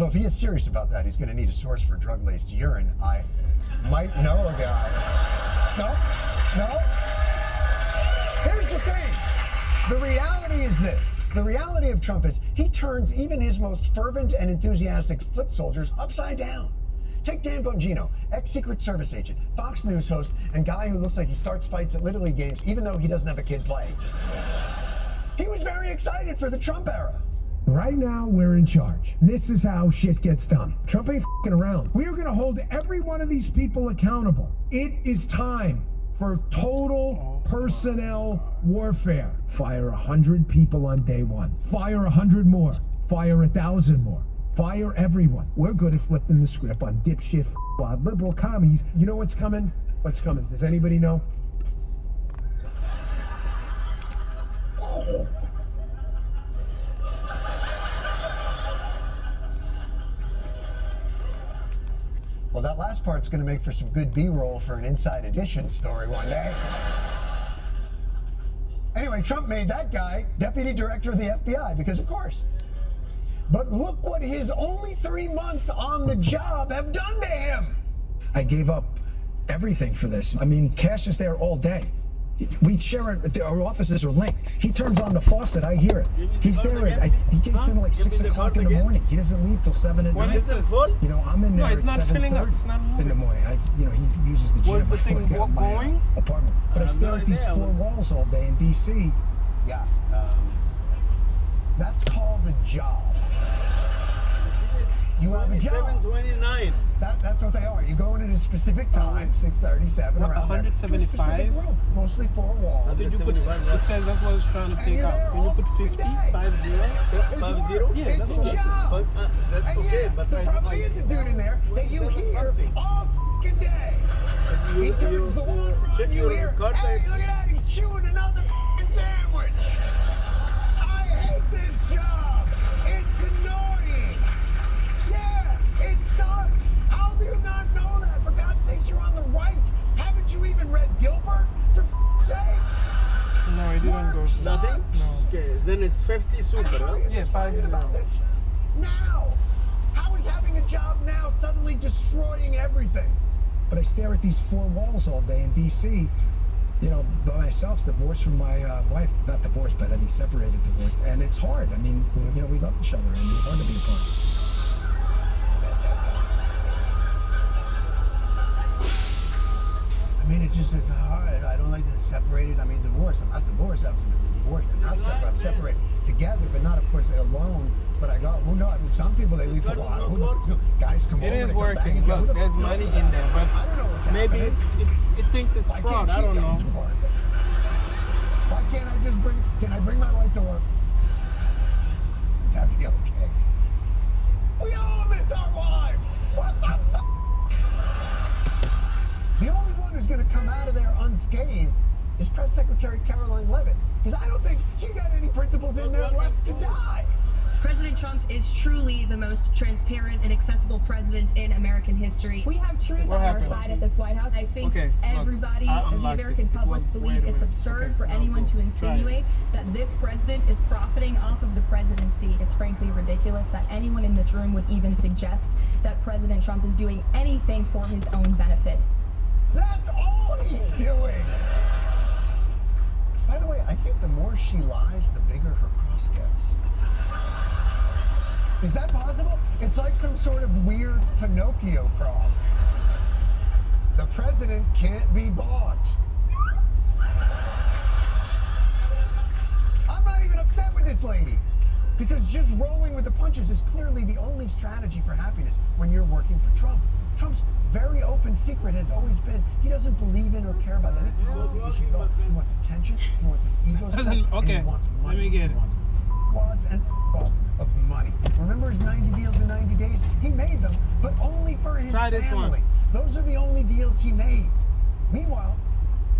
Although if he is serious about that, he's going to need a source for drug-laced urine. I might know a guy. No? Here's the thing. The reality is this. The reality of Trump is he turns even his most fervent and enthusiastic foot soldiers upside down. Take Dan Bongino, ex-Secret Service agent, Fox News host, and guy who looks like he starts fights at Little League games even though he doesn't have a kid play. He was very excited for the Trump era. Right now, we're in charge. This is how shit gets done. Trump ain't f***ing around. We are going to hold every one of these people accountable. It is time for total personnel warfare. Fire 100 people on day one. Fire 100 more. Fire 1,000 more. Fire everyone. We're good at flipping the script on dipshit, f***wad, liberal commies. You know what's coming? What's coming? Does anybody know? Well, that last part's going to make for some good B-roll for an Inside Edition story one day. Anyway, Trump made that guy deputy director of the FBI because, of course. But look what his only 3 months on the job have done to him. I gave up everything for this. I mean, Cash is there all day. We share it. Our offices are linked. He turns on the faucet. I hear it. He's there. He gets in like 6 o'clock in the morning. He doesn't leave till 7 at night. Is it full? You know, I'm in there No, it's at not filling up. It's not moving. in the morning. He uses the gym. Was the thing at my, going? apartment. But I stare at these 4 walls all day in D.C. Yeah, that's called a job. You have a job. 729. That's what they are. You go in at a specific time, 6:37, What, around 175? there, to a specific room, mostly 4 walls. Did you put, it says that's what I was trying to And take you're out. there Can you put all 50? day. 50? It's 50? work. Yeah, It's that's a what I said. job. That's And okay, yet, but there probably is a dude in there that you hear all f***ing day. He turns the water on, check you your hear, card hey, type. look at that, he's chewing another f***ing sandwich. I hate this job. It's annoying. Yeah, it sucks. How do you not know that? For God's sakes, you're on the right. Haven't you even read Dilbert, for f***ing sake? No, it didn't go. Nothing? No. Okay, then it's 50 super, huh? Yeah, 50. About this now. How is having a job now suddenly destroying everything? But I stare at these 4 walls all day in D.C. You know, by myself, divorced from my wife. Not divorced, but I mean separated, divorced. And it's hard. I mean, you know, we love each other and we want to be apart. I mean, it's hard. I don't like to separate it. I mean, divorced. I'm not divorced. I'm divorced, but not separate. I'm separated together, but not, of course, alone. But I got, who knows? I mean, some people, they leave for a while. Who knows? You know, guys come over. It is they come back working. and go, Look, there's money in there, but I don't know what's maybe happening. it thinks it's Why fraud. can't I she don't come know. to work? Why can't I just can I bring my wife to work? Would that be okay? We all miss our wives. What the fuck? The only one who's going to come out of there unscathed is Press Secretary Caroline Leavitt, because I don't think she got any principles in there left to die. President Trump is truly the most transparent and accessible president in American history. We have truth on our side at this White House. I think everybody, the American public, believe it's absurd for anyone to insinuate that this president is profiting off of the presidency. It's frankly ridiculous that anyone in this room would even suggest that President Trump is doing anything for his own benefit. That's all he's doing. By the way, I think the more she lies, the bigger her cross gets. Is that possible? It's like some sort of weird Pinocchio cross. The president can't be bought. I'm not even upset with this lady, because just rolling with the punches is clearly the only strategy for happiness when you're working for Trump. Trump's very open secret has always been he doesn't believe in or care about any policy issue at all. He wants attention, he wants his ego, and he wants money. Let me get it. He wants wads and wads of money. Remember his 90 deals in 90 days? He made them, but only for his family. Those are the only deals he made. Meanwhile,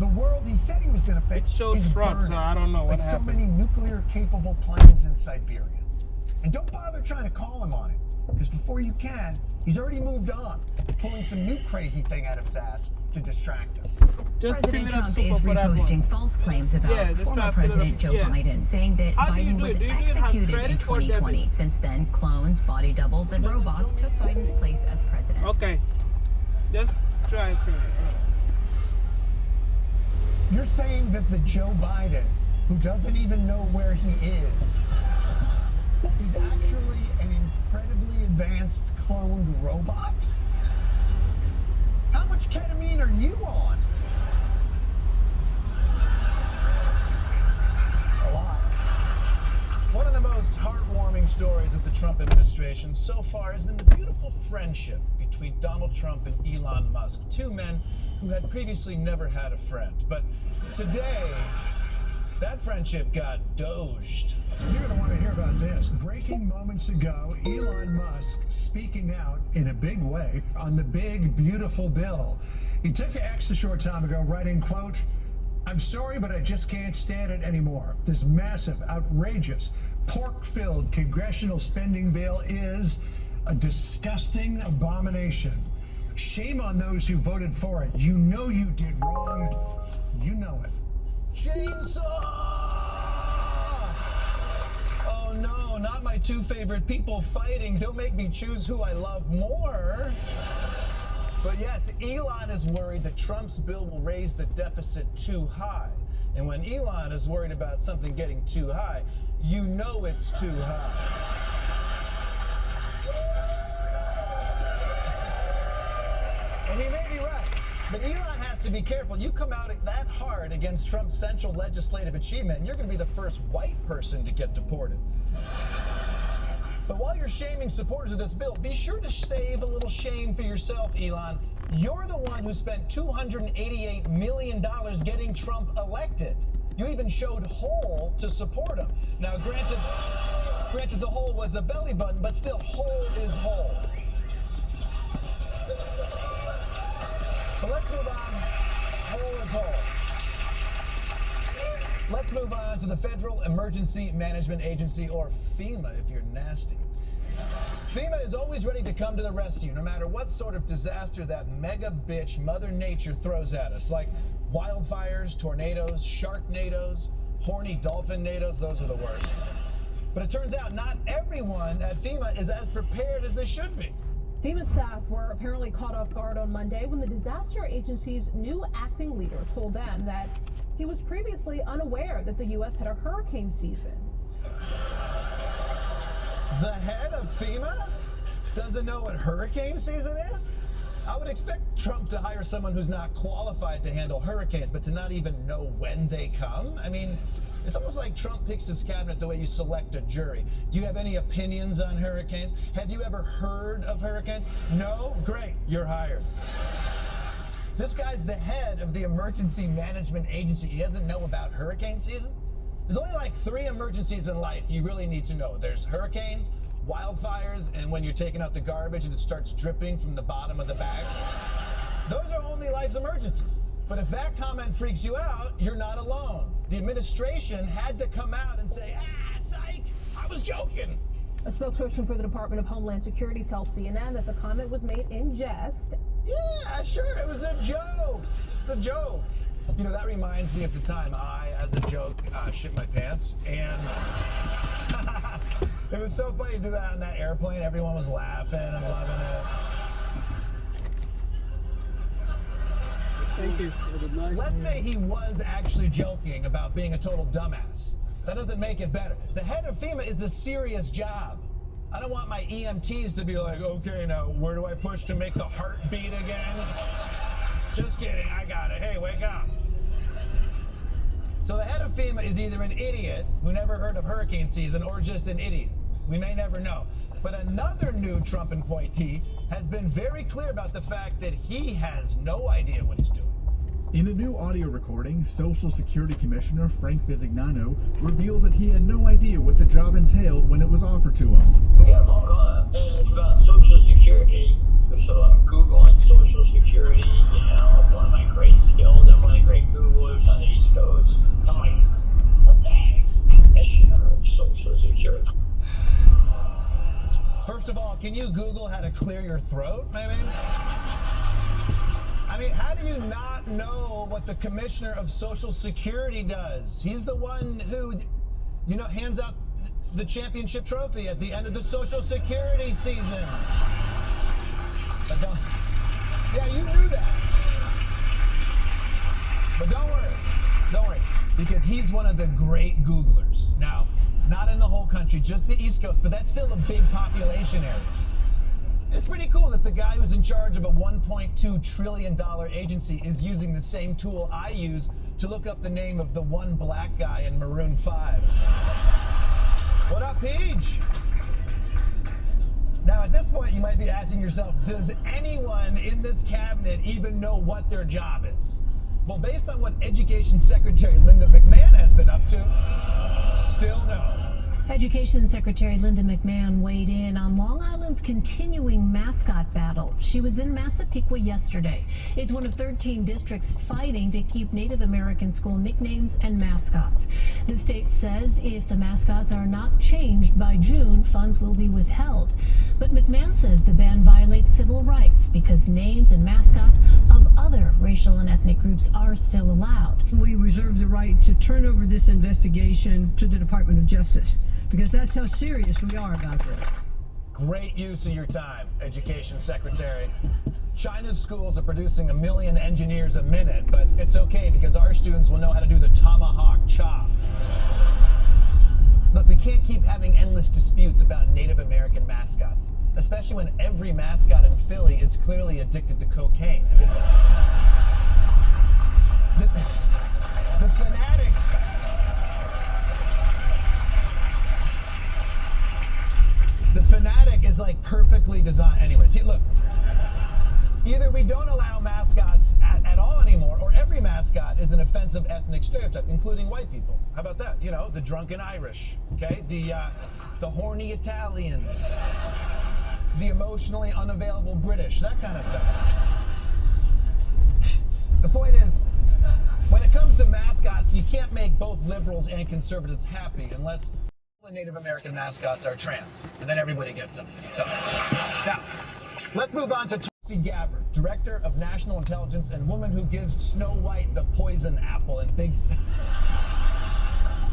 the world he said he was going to fix It showed is fraud, burning, so I don't know what like happened. so many nuclear-capable planes in Siberia. And don't bother trying to call him on it. Because before you can, he's already moved on, pulling some new crazy thing out of his ass to distract us. Just fill President it up Trump super is for that reposting one. false claims about Yeah, just try former to fill it up. President Joe Yeah. Biden, saying that How do you Biden do was it? Do you do it as executed credit in or 2020. debit? Since then, clones, body doubles, and robots took Biden's place as president. Okay. Just try it. You're saying that the Joe Biden, who doesn't even know where he is actually an incredibly advanced cloned robot? How much ketamine are you on? A lot. One of the most heartwarming stories of the Trump administration so far has been the beautiful friendship between Donald Trump and Elon Musk, two men who had previously never had a friend. But today, that friendship got doged. You're going to want to hear about this. Breaking moments ago, Elon Musk speaking out in a big way on the big, beautiful bill. He took X a short time ago, writing, quote, "I'm sorry, but I just can't stand it anymore. This massive, outrageous, pork-filled congressional spending bill is a disgusting abomination. Shame on those who voted for it. You know you did wrong. You know it." Chainsaw! Oh no, not my two favorite people fighting. Don't make me choose who I love more. But yes, Elon is worried that Trump's bill will raise the deficit too high. And when Elon is worried about something getting too high, you know it's too high. And he may be right. But Elon has to be careful. You come out that hard against Trump's central legislative achievement, and you're going to be the first white person to get deported. But while you're shaming supporters of this bill, be sure to save a little shame for yourself, Elon. You're the one who spent $288 million getting Trump elected. You even showed whole to support him. Now, granted the hole was a belly button, but still, whole is whole. So let's move on. Whole is whole. Let's move on to the Federal Emergency Management Agency, or FEMA if you're nasty. FEMA is always ready to come to the rescue, no matter what sort of disaster that mega bitch Mother Nature throws at us, like wildfires, tornadoes, sharknadoes, horny dolphin-nados. Those are the worst. But it turns out not everyone at FEMA is as prepared as they should be. FEMA staff were apparently caught off guard on Monday when the disaster agency's new acting leader told them that he was previously unaware that the U.S. had a hurricane season. The head of FEMA doesn't know what hurricane season is? I would expect Trump to hire someone who's not qualified to handle hurricanes, but to not even know when they come? I mean, it's almost like Trump picks his cabinet the way you select a jury. Do you have any opinions on hurricanes? Have you ever heard of hurricanes? No? Great, you're hired. This guy's the head of the Emergency Management Agency. He doesn't know about hurricane season? There's only like 3 emergencies in life you really need to know. There's hurricanes, wildfires, and when you're taking out the garbage and it starts dripping from the bottom of the bag. Those are only life's emergencies. But if that comment freaks you out, you're not alone. The administration had to come out and say, psych, I was joking. A spokesperson for the Department of Homeland Security tells CNN that the comment was made in jest. Yeah, sure, it was a joke. It's a joke. You know, that reminds me of the time I, as a joke, shit my pants. And it was so funny to do that on that airplane. Everyone was laughing and loving it. Thank you. Let's say he was actually joking about being a total dumbass. That doesn't make it better. The head of FEMA is a serious job. I don't want my EMTs to be like, okay, now where do I push to make the heart beat again? Just kidding, I got it. Hey, wake up. So the head of FEMA is either an idiot who never heard of hurricane season or just an idiot. We may never know. But another new Trump appointee has been very clear about the fact that he has no idea what he's doing. In a new audio recording, Social Security Commissioner Frank Bisignano reveals that he had no idea what the job entailed when it was offered to him. Yeah, and it's about Social Security. So I'm Googling Social Security, you know, one of my great skills. I'm one of the great Googlers on the East Coast. I'm like, what the heck's the Commissioner of Social Security? First of all, can you Google how to clear your throat, maybe? I mean, how do you not know what the Commissioner of Social Security does? He's the one who, you know, hands out the championship trophy at the end of the Social Security season. But don't, yeah, you knew that. But don't worry, because he's one of the great Googlers. Now, not in the whole country, just the East Coast, but that's still a big population area. It's pretty cool that the guy who's in charge of a $1.2 trillion agency is using the same tool I use to look up the name of the one black guy in Maroon 5. What up, Peach? Now, at this point, you might be asking yourself, does anyone in this cabinet even know what their job is? Well, based on what Education Secretary Linda McMahon has been up to, still no. Education Secretary Linda McMahon weighed in on Long Island's continuing mascot battle. She was in Massapequa yesterday. It's one of 13 districts fighting to keep Native American school nicknames and mascots. The state says if the mascots are not changed by June, funds will be withheld. But McMahon says the ban violates civil rights because names and mascots of other racial and ethnic groups are still allowed. We reserve the right to turn over this investigation to the Department of Justice, because that's how serious we are about this. Great use of your time, Education Secretary. China's schools are producing 1 million engineers a minute, but it's okay because our students will know how to do the tomahawk chop. Look, we can't keep having endless disputes about Native American mascots, especially when every mascot in Philly is clearly addicted to cocaine. I mean, the fanatic. The fanatic is like perfectly designed. Anyway, see, look, either we don't allow mascots at all anymore, or every mascot is an offensive ethnic stereotype, including white people. How about that? You know, the drunken Irish, okay? The horny Italians, the emotionally unavailable British, that kind of thing. The point is, when it comes to mascots, you can't make both liberals and conservatives happy unless the Native American mascots are trans, and then everybody gets something. So, now, let's move on to Tulsi Gabbard, Director of National Intelligence and woman who gives Snow White the poison apple and big...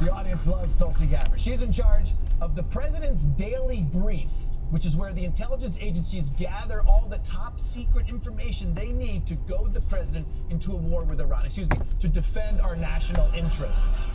The audience loves Tulsi Gabbard. She's in charge of the President's Daily Brief, which is where the intelligence agencies gather all the top secret information they need to goad the president into a war with Iran, to defend our national interests.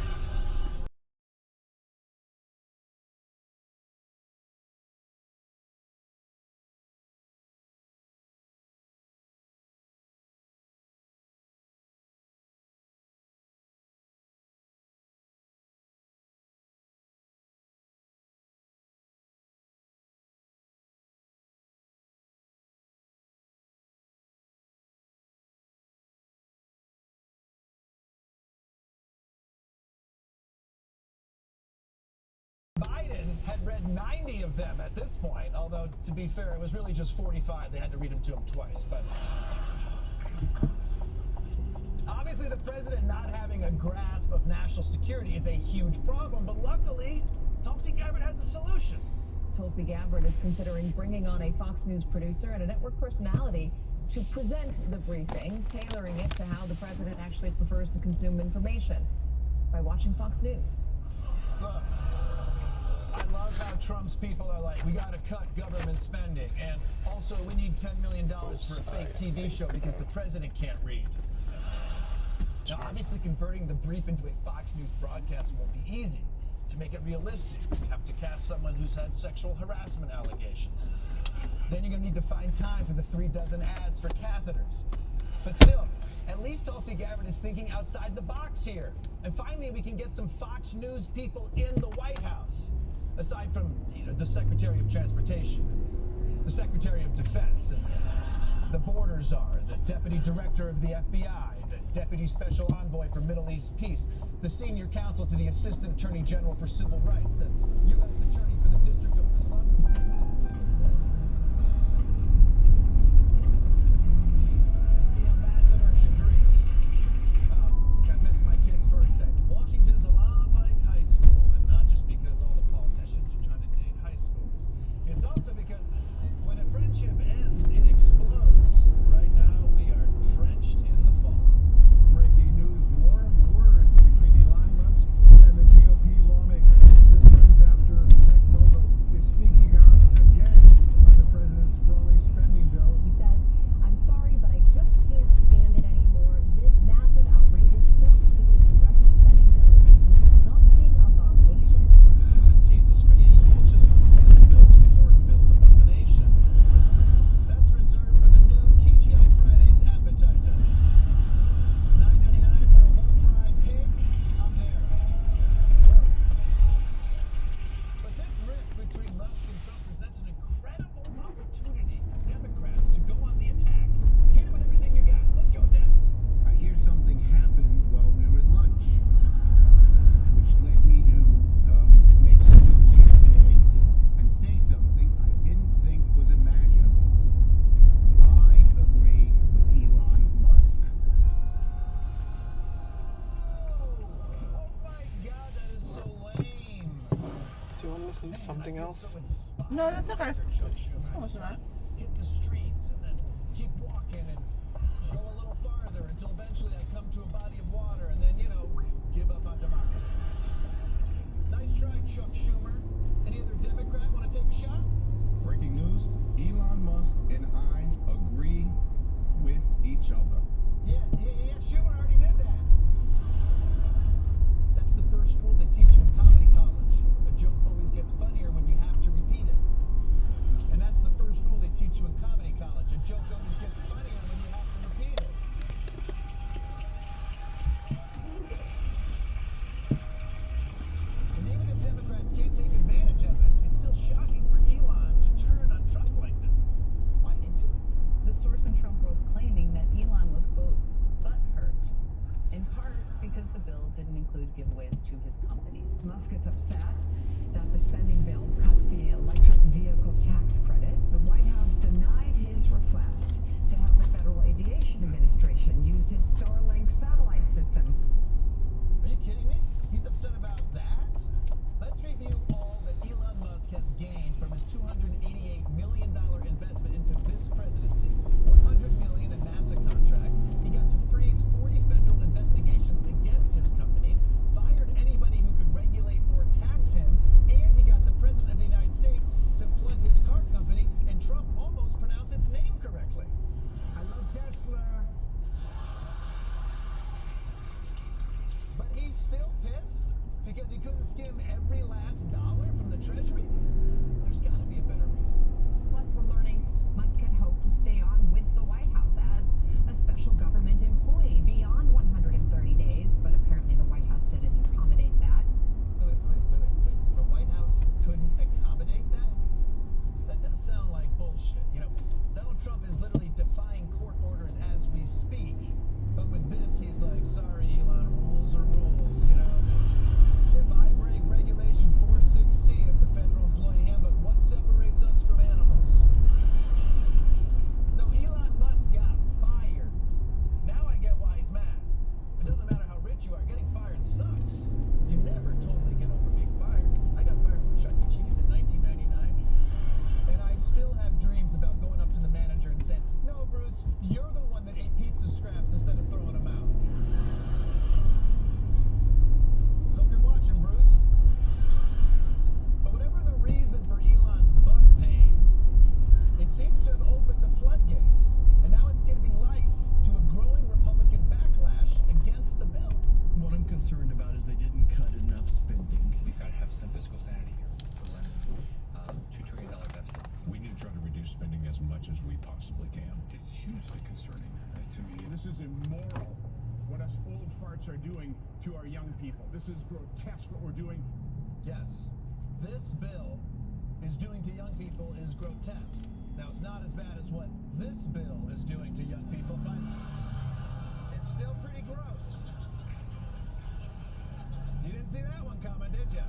Biden had read 90 of them at this point, although, to be fair, it was really just 45. They had to read them to him twice. But obviously, the president not having a grasp of national security is a huge problem, but luckily, Tulsi Gabbard has a solution. Tulsi Gabbard is considering bringing on a Fox News producer and a network personality to present the briefing, tailoring it to how the president actually prefers to consume information by watching Fox News. Look, I love how Trump's people are like, we got to cut government spending, and also we need $10 million for a fake TV show because the president can't read. Now, obviously, converting the brief into a Fox News broadcast won't be easy. To make it realistic, you have to cast someone who's had sexual harassment allegations. Then you're going to need to find time for the 36 ads for catheters. But still, at least Tulsi Gabbard is thinking outside the box here. And finally, we can get some Fox News people in the White House. Aside from, the Secretary of Transportation, the Secretary of Defense, and the border czar, the Deputy Director of the FBI, the Deputy Special Envoy for Middle East Peace, the Senior Counsel to the Assistant Attorney General for Civil Rights, the U.S. Attorney for the District of Columbia. The Ambassador to Greece. I missed my kid's birthday. Washington is a lot like high school, and not just because all the politicians are trying to date high schoolers. It's also because something else? No, that's okay. No, it's not. Hit the streets and then keep walking and go a little farther until eventually I come to a body of water and then, give up on democracy. Nice try, Chuck Schumer. Any other Democrat want to take a shot? Breaking news, Elon Musk and I agree with each other. Yeah, Schumer already did that. That's the first rule they teach you in comedy college. A joke always gets funnier when you have to repeat it. And that's the first rule they teach you in comedy college. A joke always gets funnier when you have to repeat it. And even if Democrats can't take advantage of it, it's still shocking for Elon to turn on Trump like this. Why did he do it? The source in Trump world claiming that Elon was, quote, butthurt, in part because the bill didn't include giveaways to his companies. Musk is upset that the spending bill cuts the electric vehicle tax credit. The White House denied his request to have the Federal Aviation Administration use his Starlink satellite system. Are you kidding me? He's upset about that? Let's review all that Elon Musk has gained from his $288 million investment into this presidency. $100 million in NASA contracts. He got to freeze 40 federal investigations against his companies, fired anybody who could regulate or tax him, and he got the president of the United States to plug his car company, and Trump almost pronounced its name correctly. I love Tesla. But he's still pissed because he couldn't skim every last dollar from the Treasury? There's got to be a better reason. Plus, we're learning Musk had hoped to stay on with the White House as a special government employee beyond 130 days, but apparently the White House didn't accommodate that. Wait. The White House couldn't accommodate that? That does sound like bullshit. Donald Trump is literally defying court orders as we speak. But with this, he's like, sorry, Elon, rules are rules, If I break regulation 46C of the Federal Employee Handbook, what separates us from animals? No, Elon Musk got fired. Now I get why he's mad. It doesn't matter how rich you are, getting fired sucks. You never totally get over being fired. I got fired from Chuck E. Cheese in 1999, and I still have dreams about going up to the manager and saying, no, Bruce, you're the one that ate pizza scraps instead of throwing them out. Hope you're watching, Bruce. But whatever the reason for Elon's butt pain, it seems to have opened the floodgates, and now it's giving life to a growing Republican backlash against the bill. What I'm concerned about is they didn't cut enough spending. We've got to have some fiscal sanity here. We're running $2 trillion deficits. We need to try to reduce spending as much as we possibly can. It's hugely concerning to me. This is immoral, what us old farts are doing to our young people. This is grotesque what we're doing. Yes, this bill is doing to young people is grotesque. Now, it's not as bad as what this bill is doing to young people, but it's still pretty gross. You didn't see that one coming, did you?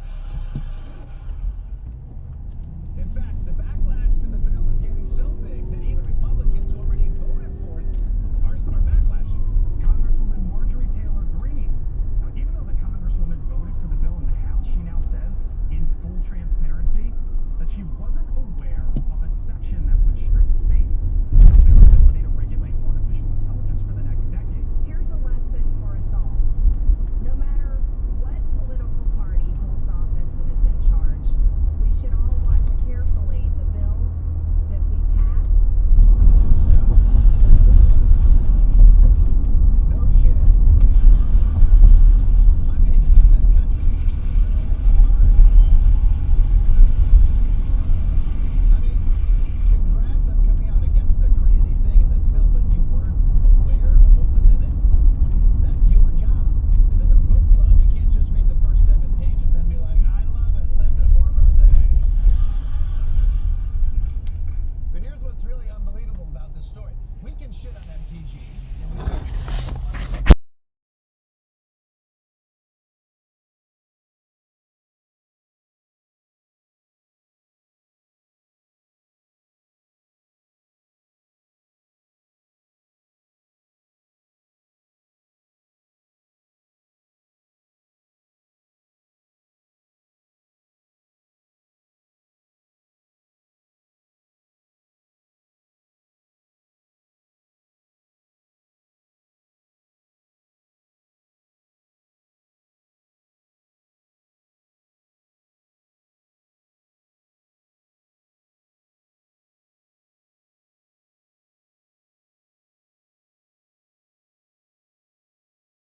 In fact, the backlash to the bill is getting so big that even Republicans who already voted for it are backlashing. Congresswoman Marjorie Taylor Greene. Now, even though the Congresswoman voted for the bill in the House, she now says, in full transparency, that she wasn't aware of a section that would strip states of their ability to regulate artificial intelligence for the next decade. Here's a lesson for us all. No matter what political party holds office and is in charge, we should all watch carefully the bills that we pass. No shit. I mean, congrats on coming out against a crazy thing in this bill, but you weren't aware of what was in it? That's your job. This isn't book club. You can't just read the first 7 pages and then be like, I love it, Linda, more rosé. But here's what's really unbelievable about this story. We can shit on MTG, and we